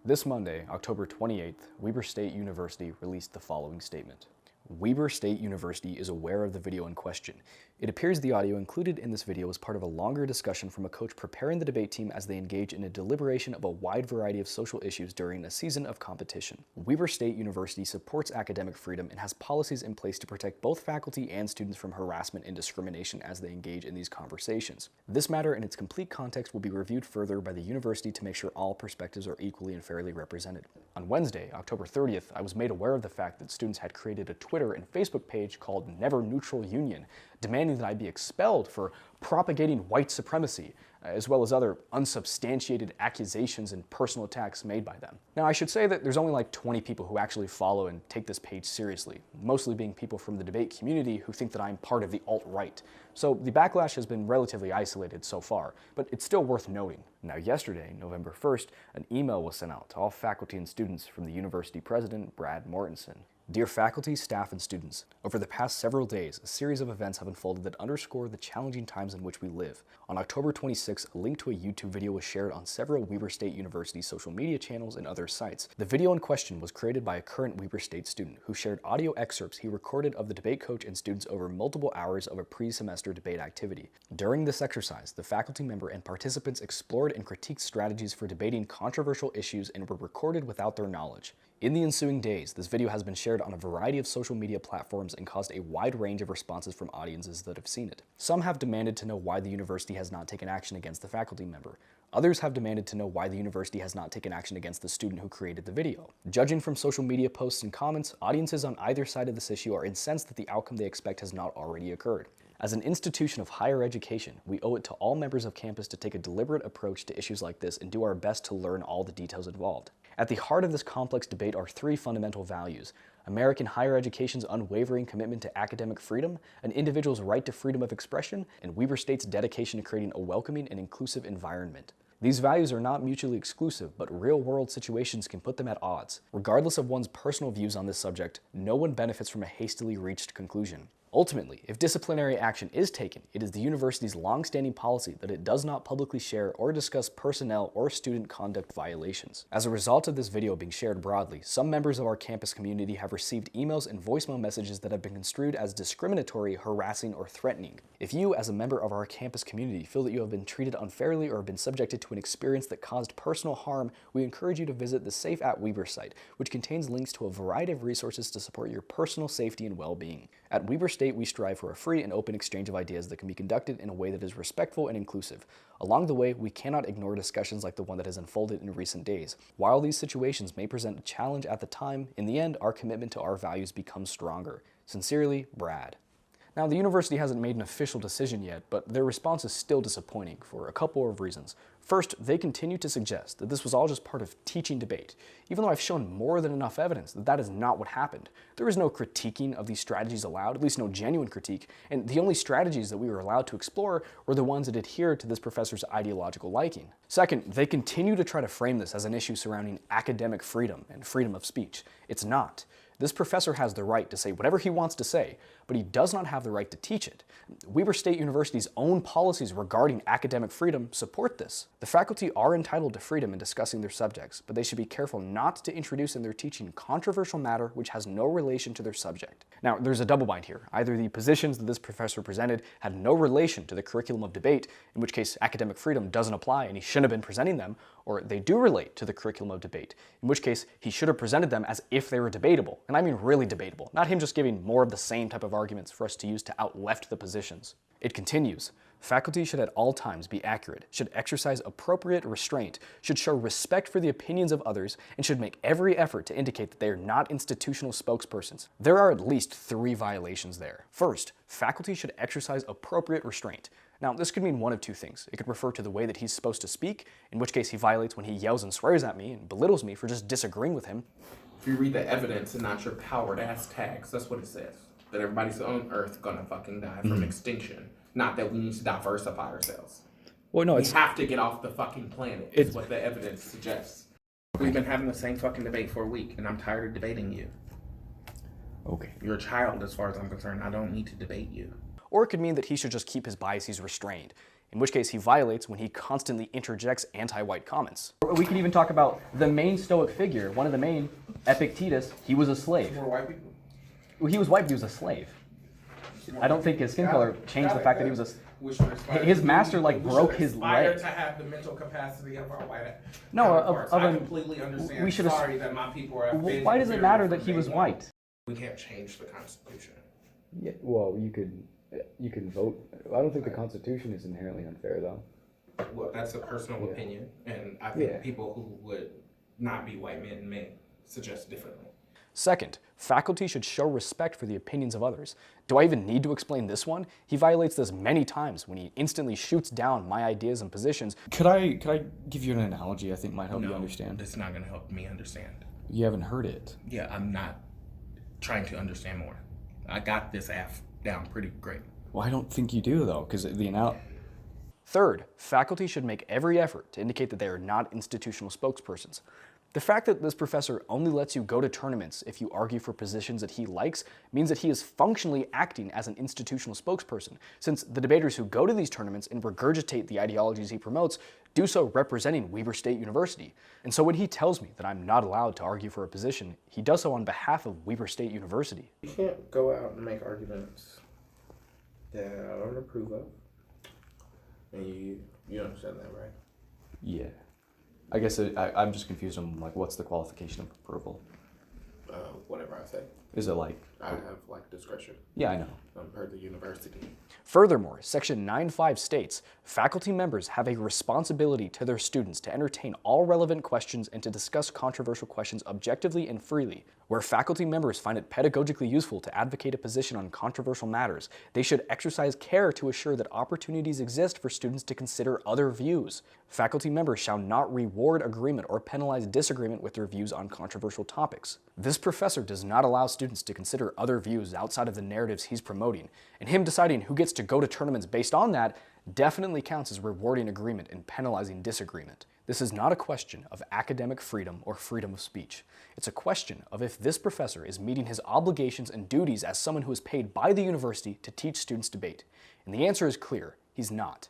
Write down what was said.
This Monday, October 28th, Weber State University released the following statement. Weber State University is aware of the video in question. It appears the audio included in this video is part of a longer discussion from a coach preparing the debate team as they engage in a deliberation of a wide variety of social issues during a season of competition. Weber State University supports academic freedom and has policies in place to protect both faculty and students from harassment and discrimination as they engage in these conversations. This matter in its complete context will be reviewed further by the university to make sure all perspectives are equally and fairly represented. On Wednesday, October 30th, I was made aware of the fact that students had created a Twitter and Facebook page called Never Neutral Union, demanding that I be expelled for propagating white supremacy, as well as other unsubstantiated accusations and personal attacks made by them. Now, I should say that there's only like 20 people who actually follow and take this page seriously, mostly being people from the debate community who think that I'm part of the alt-right. So the backlash has been relatively isolated so far, but it's still worth noting. Now, yesterday, November 1st, an email was sent out to all faculty and students from the university president, Brad Mortensen. Dear faculty, staff, and students, over the past several days, a series of events have unfolded that underscore the challenging times in which we live. On October 26, a link to a YouTube video was shared on several Weber State University social media channels and other sites. The video in question was created by a current Weber State student who shared audio excerpts he recorded of the debate coach and students over multiple hours of a pre-semester debate activity. During this exercise, the faculty member and participants explored and critiqued strategies for debating controversial issues and were recorded without their knowledge. In the ensuing days, this video has been shared on a variety of social media platforms and caused a wide range of responses from audiences that have seen it. Some have demanded to know why the university has not taken action against the faculty member. Others have demanded to know why the university has not taken action against the student who created the video. Judging from social media posts and comments, audiences on either side of this issue are incensed that the outcome they expect has not already occurred. As an institution of higher education, we owe it to all members of campus to take a deliberate approach to issues like this and do our best to learn all the details involved. At the heart of this complex debate are three fundamental values: American higher education's unwavering commitment to academic freedom, an individual's right to freedom of expression, and Weber State's dedication to creating a welcoming and inclusive environment. These values are not mutually exclusive, but real-world situations can put them at odds. Regardless of one's personal views on this subject, no one benefits from a hastily reached conclusion. Ultimately, if disciplinary action is taken, it is the university's long-standing policy that it does not publicly share or discuss personnel or student conduct violations. As a result of this video being shared broadly, some members of our campus community have received emails and voicemail messages that have been construed as discriminatory, harassing, or threatening. If you, as a member of our campus community, feel that you have been treated unfairly or have been subjected to an experience that caused personal harm, we encourage you to visit the Safe at Weber site, which contains links to a variety of resources to support your personal safety and well-being. At Weber State, we strive for a free and open exchange of ideas that can be conducted in a way that is respectful and inclusive. Along the way, we cannot ignore discussions like the one that has unfolded in recent days. While these situations may present a challenge at the time, in the end, our commitment to our values becomes stronger. Sincerely, Brad. Now, the university hasn't made an official decision yet, but their response is still disappointing for a couple of reasons. First, they continue to suggest that this was all just part of teaching debate, even though I've shown more than enough evidence that that is not what happened. There is no critiquing of these strategies allowed, at least no genuine critique, and the only strategies that we were allowed to explore were the ones that adhered to this professor's ideological liking. Second, they continue to try to frame this as an issue surrounding academic freedom and freedom of speech. It's not. This professor has the right to say whatever he wants to say, but he does not have the right to teach it. Weber State University's own policies regarding academic freedom support this. The faculty are entitled to freedom in discussing their subjects, but they should be careful not to introduce in their teaching controversial matter which has no relation to their subject. Now, there's a double bind here. Either the positions that this professor presented had no relation to the curriculum of debate, in which case academic freedom doesn't apply and he shouldn't have been presenting them, or they do relate to the curriculum of debate, in which case he should have presented them as if they were debatable. And I mean really debatable, not him just giving more of the same type of arguments for us to use to out-left the positions. It continues. Faculty should at all times be accurate, should exercise appropriate restraint, should show respect for the opinions of others, and should make every effort to indicate that they are not institutional spokespersons. There are at least three violations there. First, faculty should exercise appropriate restraint. Now, this could mean one of two things. It could refer to the way that he's supposed to speak, in which case he violates when he yells and swears at me and belittles me for just disagreeing with him. If you read the evidence and not your powered ass tags, that's what it says. That everybody's on Earth gonna fucking die from extinction. Not that we need to diversify ourselves. Well, no, we have to get off the fucking planet, is what the evidence suggests. We've been having the same fucking debate for a week, and I'm tired of debating you. Okay. You're a child as far as I'm concerned. I don't need to debate you. Or it could mean that he should just keep his biases restrained. in which case he violates when he constantly interjects anti-white comments. We can even talk about the main Stoic figure, one of the main, Epictetus. He was a slave. More white people. Well, he was white, but he was a slave. I don't think his skin color changed the fact that he was his master broke his leg. To have the mental capacity of our white. No, I completely understand. We should. Sorry that my people are. Why does it matter that he was white? We can't change the Constitution. Yeah, well, you can vote. I don't think the Constitution is inherently unfair, though. Well, that's a personal opinion, and I think people who would not be white men may suggest differently. Second, faculty should show respect for the opinions of others. Do I even need to explain this one? He violates this many times when he instantly shoots down my ideas and positions. Could I give you an analogy I think might help you understand? It's not going to help me understand. You haven't heard it. Yeah, I'm not trying to understand more. I got this half down pretty great. Well, I don't think you do, though, because Third, faculty should make every effort to indicate that they are not institutional spokespersons. The fact that this professor only lets you go to tournaments if you argue for positions that he likes means that he is functionally acting as an institutional spokesperson, since the debaters who go to these tournaments and regurgitate the ideologies he promotes do so representing Weber State University. And so when he tells me that I'm not allowed to argue for a position, he does so on behalf of Weber State University. You can't go out and make arguments that I don't approve of. And you understand that, right? Yeah. I guess I'm just confused on what's the qualification of approval? Whatever I say. Is it I have discretion. Yeah, I know. Per the university. Furthermore, Section 9.5 states, faculty members have a responsibility to their students to entertain all relevant questions and to discuss controversial questions objectively and freely. Where faculty members find it pedagogically useful to advocate a position on controversial matters, they should exercise care to assure that opportunities exist for students to consider other views. Faculty members shall not reward agreement or penalize disagreement with their views on controversial topics. This professor does not allow students to consider other views outside of the narratives he's promoting, and him deciding who gets to go to tournaments based on that definitely counts as rewarding agreement and penalizing disagreement. This is not a question of academic freedom or freedom of speech. It's a question of if this professor is meeting his obligations and duties as someone who is paid by the university to teach students debate. And the answer is clear, he's not.